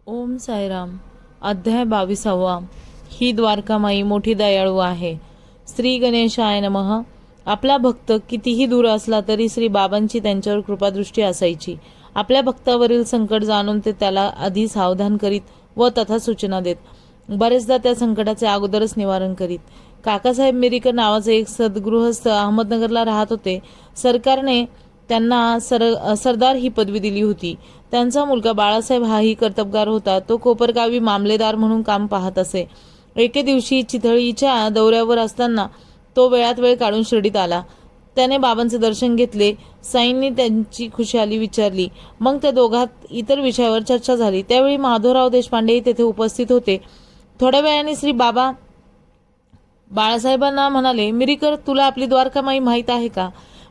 ओम साईराम. अध्याय 22. ही द्वारकामाई मोठी दयाळू आहे. श्री गणेशाय नमः. आपला भक्त कितीही दूर असला तरी श्री बाबांची त्यांच्यावर कृपादृष्टी असायची. आपल्या भक्तावरील संकट जाणून ते त्याला आधी सावधान करीत व तथा सूचना देत. बरेचदा त्या संकटाचे अगोदरच निवारण करीत. काकासाहेब मिरीकर नावाचे एक सद्गृहस्थ अहमदनगरला राहत होते. सरकारने त्यांना सरदार ही पदवी दिली होती. त्यांचा मुलगा बाळासाहेब हाही कर्तबगार होता. तो कोपरगावी मामलेदार म्हणून काम पाहत असे. एके दिवशी चितळीच्या दौऱ्यावर असताना तो वेळात वेळ काढून शिर्डीत आला. त्याने बाबांचे दर्शन घेतले. साईंनी त्यांची खुशाली विचारली. मग त्या दोघात इतर विषयावर चर्चा झाली. त्यावेळी माधवराव देशपांडेही तेथे उपस्थित होते. थोड्या वेळाने श्री बाबा बाळासाहेबांना म्हणाले, मिरीकर, तुला आपली द्वारकामाई माहीत आहे का?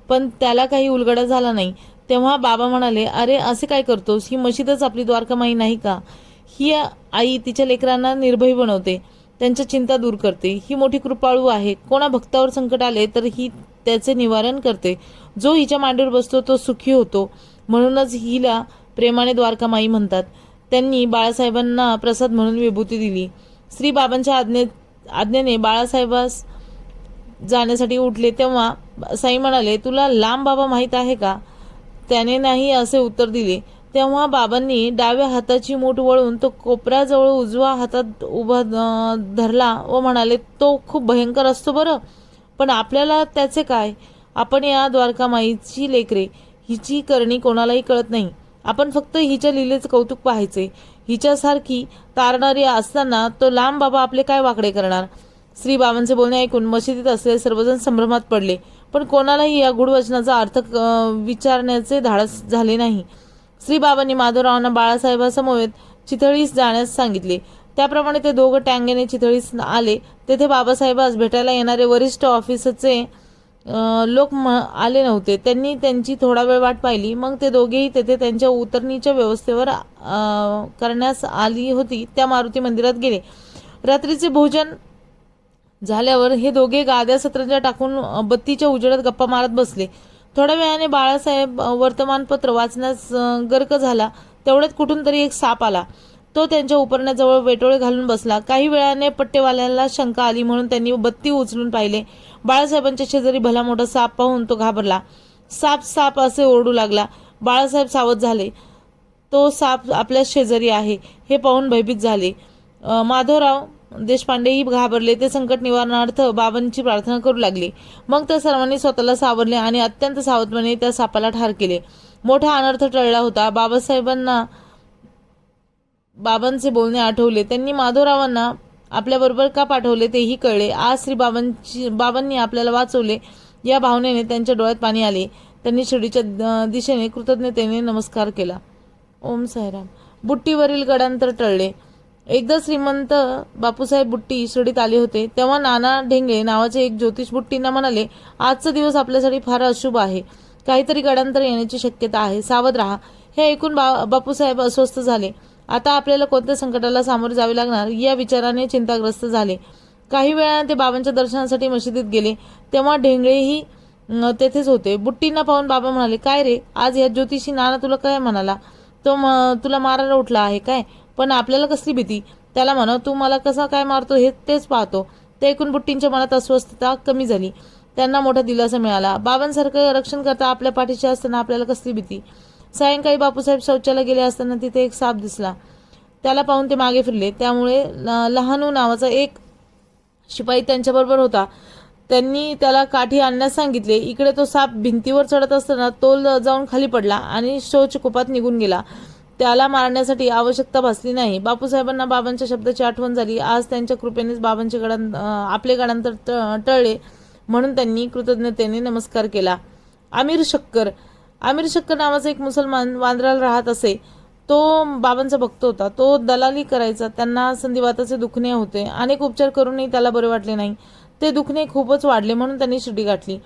पण त्याला काही उलगडा झाला नाही. तेव्हा बाबा म्हणाले, अरे असे काय करतोस? ही मशीदच आपली द्वारकामाई नाही का? ही आई तिच्या लेकरांना निर्भय बनवते, त्यांच्या चिंता दूर करते. ही मोठी कृपाळू आहे. कोणा भक्तावर संकट आले तर ही त्याचे निवारण करते. जो हिच्या मांडीवर बसतो तो सुखी होतो. म्हणूनच हिला प्रेमाने द्वारकामाई म्हणतात. त्यांनी बाळासाहेबांना प्रसाद म्हणून विभूती दिली. श्री बाबांच्या आज्ञेने बाळासाहेबास जाण्यासाठी उठले तेव्हा साई म्हणाले, तुला लांब बाबा माहीत आहे का? त्याने नाही असे उत्तर दिले. तेव्हा बाबांनी डाव्या हाताची मूठ वळून तो कोपऱ्याजवळ उजवा हातात उभा धरला व म्हणाले, तो खूप भयंकर असतो बरं, पण आपल्याला त्याचे काय? आपण या द्वारकामाईची लेकरे. हिची करणी कोणालाही कळत नाही. आपण फक्त हिच्या लीलेचं कौतुक पाहायचे. हिच्यासारखी तारणारी असताना तो लांब बाबा आपले काय वाकडे करणार? श्री बाबांचे बोलणे ऐकून मशिदीत असलेले सर्वजण संभ्रमात पडले. पण कोणालाही या गूढवचनाचा अर्थ विचारण्याचे धाडस झाले नाही. श्री बाबांनी माधवरावांना बाळासाहेबांसमवेत चितळीस जाण्यास सांगितले. त्याप्रमाणे ते दोघं टँगेने चितळीस आले. तेथे बाबासाहेबास भेटायला येणारे वरिष्ठ ऑफिसचे लोक आले नव्हते. त्यांनी त्यांची थोडा वेळ वाट पाहिली. मग ते दोघेही तेथे त्यांच्या उतरणीच्या व्यवस्थेवर करण्यास आली होती त्या मारुती मंदिरात गेले. रात्रीचे भोजन झाल्यावर हे दोघे गाद्या सतरंजा टाकून बत्तीच्या उजेडात गप्पा मारत बसले. थोड्या वेळाने बाळासाहेब वर्तमानपत्र वाचण्यास गर्क झाला. तेवढ्यात कुठून तरी एक साप आला. तो त्यांच्या उपरण्याजवळ वेटोळे घालून बसला. काही वेळाने पट्टेवाल्याला शंका आली म्हणून त्यांनी बत्ती उचलून पाहिले. बाळासाहेबांच्या शेजारी भला मोठा साप पाहून तो घाबरला. साप साप असे ओरडू लागला. बाळासाहेब सावध झाले. तो साप आपल्या शेजारी आहे हे पाहून भयभीत झाले. माधवराव देशपांडेही घाबरले. ते संकट निवारणार्थ बाबांची प्रार्थना करू लागले. मग त्या सर्वांनी स्वतःला सावरले आणि अत्यंत सावधपणे त्या सापाला ठार केले. मोठा अनर्थ टळला होता. बाबासाहेबांना बाबांचे बोलणे आठवले. त्यांनी माधवरावांना आपल्याबरोबर का पाठवले तेही कळले. आज श्री बाबांनी आपल्याला वाचवले या भावनेने त्यांच्या डोळ्यात पाणी आले. त्यांनी शिर्डीच्या दिशेने कृतज्ञतेने नमस्कार केला. ओम साईराम. बुट्टीवरील गडांतर टळले. एकदा श्रीमंत बापूसाहेब बुट्टी शिर्डीत आले होते. तेव्हा नाना ढेंगळे नावाचे एक ज्योतिष बुट्टींना म्हणाले, आजचा दिवस आपल्यासाठी फार अशुभ आहे. काहीतरी गडांतर येण्याची शक्यता आहे. सावध राहा. हे ऐकून बापूसाहेब अस्वस्थ झाले. आता आपल्याला कोणत्या संकटाला सामोरे जावे लागणार या विचाराने चिंताग्रस्त झाले. काही वेळाने ते बाबांच्या दर्शनासाठी मशिदीत गेले. तेव्हा ढेंगळेही तेथेच होते. बुट्टींना पाहून बाबा म्हणाले, काय रे, आज या ज्योतिषी नाना तुला काय म्हणाला? तो तुला मारायला उठला आहे काय? पण आपल्याला कसली भीती? त्याला म्हणा, तू मला कसा काय मारतो हे तेच पाहतो. ते ऐकून बुट्टींच्या मनात अस्वस्थता कमी झाली. त्यांना मोठा दिलासा मिळाला. बाबांसारखं रक्षण करता आपल्या पाठीशी असताना आपल्याला कसली भीती? सायंकाळी बापूसाहेब शौचाला गेले असताना तिथे एक साप दिसला. त्याला पाहून ते मागे फिरले. त्यामुळे लहानू नावाचा एक शिपाई त्यांच्याबरोबर होता. त्यांनी त्याला काठी आणण्यास सांगितले. इकडे तो साप भिंतीवर चढत असताना तोल जाऊन खाली पडला आणि शौचकुपात निघून गेला. त्याला मारण्यासाठी आवश्यकता भासली नाही. बापूसाहेबांना बाबांच्या शब्दाची आठवण झाली. आज त्यांच्या कृपेनेच बाबांचे आपले गडांतर टळले म्हणून त्यांनी कृतज्ञतेने नमस्कार केला. आमिर शक्कर नावाचा एक मुसलमान वांद्र्याला राहत असे. तो बाबांचा भक्त होता. तो दलाली करायचा. त्यांना संधिवाताचे दुखणे होते. अनेक उपचार करूनही त्याला बरे वाटले नाही. ते दुखणे खूपच वाढले म्हणून त्यांनी शिर्डी गाठली.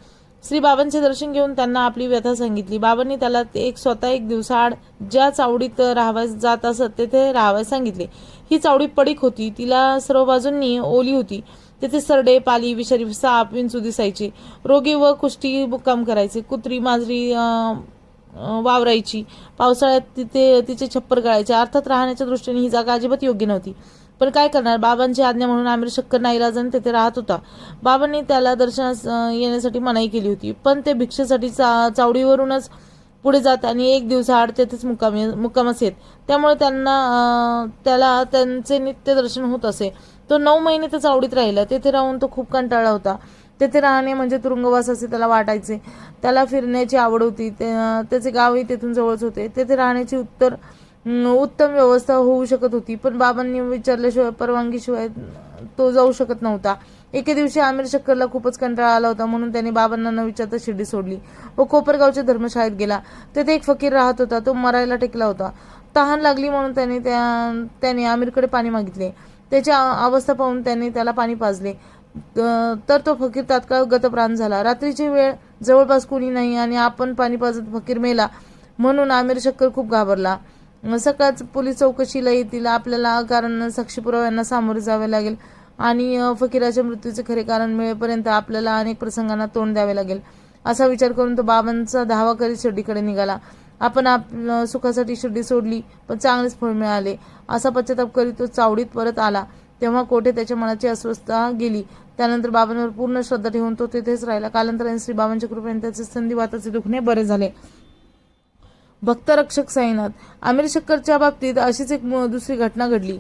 श्री बाबांचे दर्शन घेऊन त्यांना आपली व्यथा सांगितली. बाबांनी त्याला स्वतः एक दिवसाआड ज्या चावडीत राहावयास जात असत तेथे राहावयास सांगितले. ही चावडी पडीक होती. तिला सर्व बाजूंनी ओली होती. तेथे सरडे, पाली, विषारी साप, विंचू दिसायचे. रोगी व कुष्ठी मुक्काम करायचे. कुत्री, मांजरी वावरायची. पावसाळ्यात तिथे तिचे छप्पर गळायचे. अर्थात राहण्याच्या दृष्टीने ही जागा अजिबात योग्य नव्हती. पण काय करणार, बाबांची आज्ञा म्हणून आमिर शक्कर नाईलाजाने तेथे राहत होता. बाबांनी त्याला दर्शनास येण्यासाठी मनाई केली होती, पण ते भिक्षेसाठी चावडीवरूनच पुढे जात आणि एक दिवसाआड तेथेच मुक्कामास येत. त्यामुळे त्याला त्यांचे नित्य दर्शन होत असे. तो 9 महिने त्या चावडीत राहिला. तेथे राहून तो खूप कंटाळला होता. तेथे राहणे म्हणजे तुरुंगवास असे त्याला वाटायचे. त्याला फिरण्याची आवड होती. त्याचे गावही तेथून जवळच होते. तेथे राहण्याची उत्तम व्यवस्था होऊ शकत होती, पण बाबांनी विचारल्याशिवाय, परवानगीशिवाय तो जाऊ शकत नव्हता. एके दिवशी आमिर शक्करला खूपच कंटाळा आला होता, म्हणून त्याने बाबांना न विचारता शिर्डी सोडली व कोपरगावच्या धर्मशाळेत गेला. तेथे एक फकीर राहत होता. तो मरायला टेकला होता. तहान लागली म्हणून त्याने आमिरकडे पाणी मागितले. त्याची अवस्था पाहून त्याने त्याला पाणी पाजले. तर तो फकीर तात्काळ गतप्राण झाला. रात्रीची वेळ, जवळपास कोणी नाही आणि आपण पाणी पाजत फकीर मेला म्हणून आमिर शक्कर खूप घाबरला. सकाळच पोलीस चौकशीला येतील. आपल्याला कारण साक्षी पुराव्यांना सामोरे जावे लागेल आणि फकीराच्या मृत्यूचे खरे कारण मिळेपर्यंत आपल्याला अनेक प्रसंगांना तोंड द्यावे लागेल, असा विचार करून तो बाबांचा धावा करीत शिर्डीकडे निघाला. आपण आपल्या सुखासाठी शिर्डी सोडली, पण चांगलेच फळ मिळाले असा पश्चाताप करीत तो चावडीत परत आला. तेव्हा कोठे त्याच्या मनाची अस्वस्थता गेली. त्यानंतर बाबांवर पूर्ण श्रद्धा ठेवून तो तिथेच राहिला. कालांतराने श्री बाबांच्या कृपेने त्याचे संधिवाताचे दुखणे बरे झाले. भक्तरक्षक साईनाथ. आमिर शक्करच्या बाबतीत अशीच एक दुसरी घटना घडली.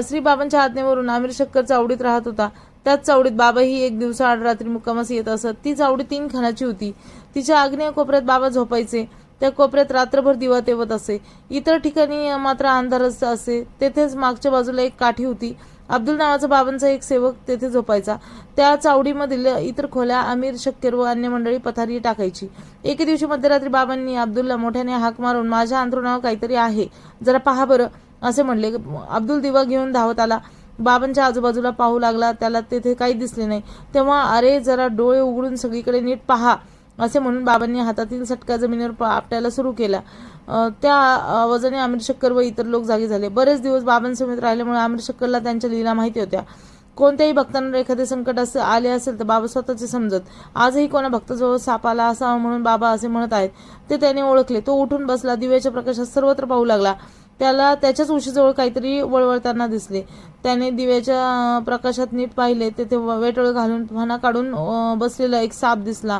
श्री बाबांच्या आज्ञेवरून आमिर शक्कर चावडीत राहत होता. त्याच चावडीत बाबाही एक दिवसाआड रात्री मुक्कामास येत असत. ती चावडी 3 खानाची होती. तिच्या आग्नेय कोपऱ्यात बाबा झोपायचे. त्या कोपऱ्यात रात्रभर दिवा तेवत असे. इतर ठिकाणी मात्र अंधारच असे. तेथेच मागच्या बाजूला एक काठी होती. अब्दुल नावाचा बाबांचा एक सेवक तेथे झोपायचा. त्या चावडीमधील इतर खोल्या आमिर शक्कर व अन्य मंडळी पथारी टाकायची. एके दिवशी मध्यरात्री बाबांनी अब्दुलला मोठ्याने हाक मारून, माझ्या अंथरुणावर काहीतरी आहे, जरा पहा बरं, असे म्हणले. अब्दुल दिवा घेऊन धावत आला. बाबांच्या आजूबाजूला पाहू लागला. त्याला तेथे काही दिसले नाही. तेव्हा, अरे जरा डोळे उघडून सगळीकडे नीट पहा, असे म्हणून बाबांनी हातातील सटका जमिनीवर आपटायला सुरू केला. त्या आवाजाने आमिर शक्कर व इतर लोक जागे झाले. बरेच दिवस बाबांसमेत राहिल्यामुळे आमिर शक्करला त्यांच्या लीला माहिती होत्या. कोणत्याही भक्तांना एखादे संकट आले असेल तर बाबा स्वतःचे समजत. आजही कोणा भक्ताजवळ साप आला असावा म्हणून बाबा असे म्हणत आहेत, ते त्याने ओळखले. तो उठून बसला. दिव्याच्या प्रकाशात सर्वत्र पाहू लागला. त्याला त्याच्याच उशीजवळ काहीतरी वळवळताना दिसले. त्याने दिव्याच्या प्रकाशात नीट पाहिले. तेथे वेटळ घालून फणा काढून बसलेला एक साप दिसला.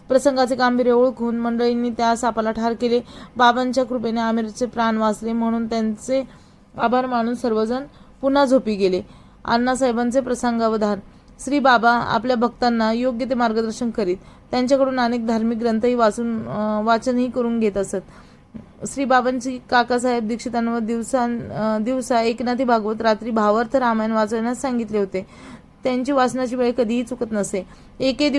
प्रसंगाचे गांभीर्य ओळखून मंडळींनी त्या सापाला ठार केले. बाबांच्या कृपेने आमिरचे प्राण वाचले म्हणून त्यांचे आभार मानून सर्वजण पुन्हा झोपी गेले. अण्णासाहेबांचे प्रसंगावधान. श्री बाबा आपल्या भक्तांना योग्य ते मार्गदर्शन करीत. त्यांच्याकडून अनेक धार्मिक ग्रंथही वाचनही करून घेत असत. श्री बाबांची काकासाहेब दीक्षितांवर दिवसा एकनाथी भागवत, रात्री भावार्थ रामायण वाचण्यास सांगितले होते. त्यांची वाचनाची वेळ कधीही चुकत नसे. एके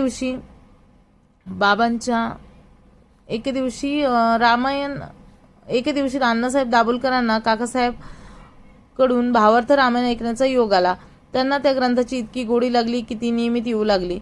दिवशी अण्णासाहेब दाभोलकरांना काकासाहेब कडून भावार्थ रामायण ऐकण्याचा योग आला. त्यांना त्या ग्रंथाची इतकी गोडी लागली की ती नियमित येऊ लागली.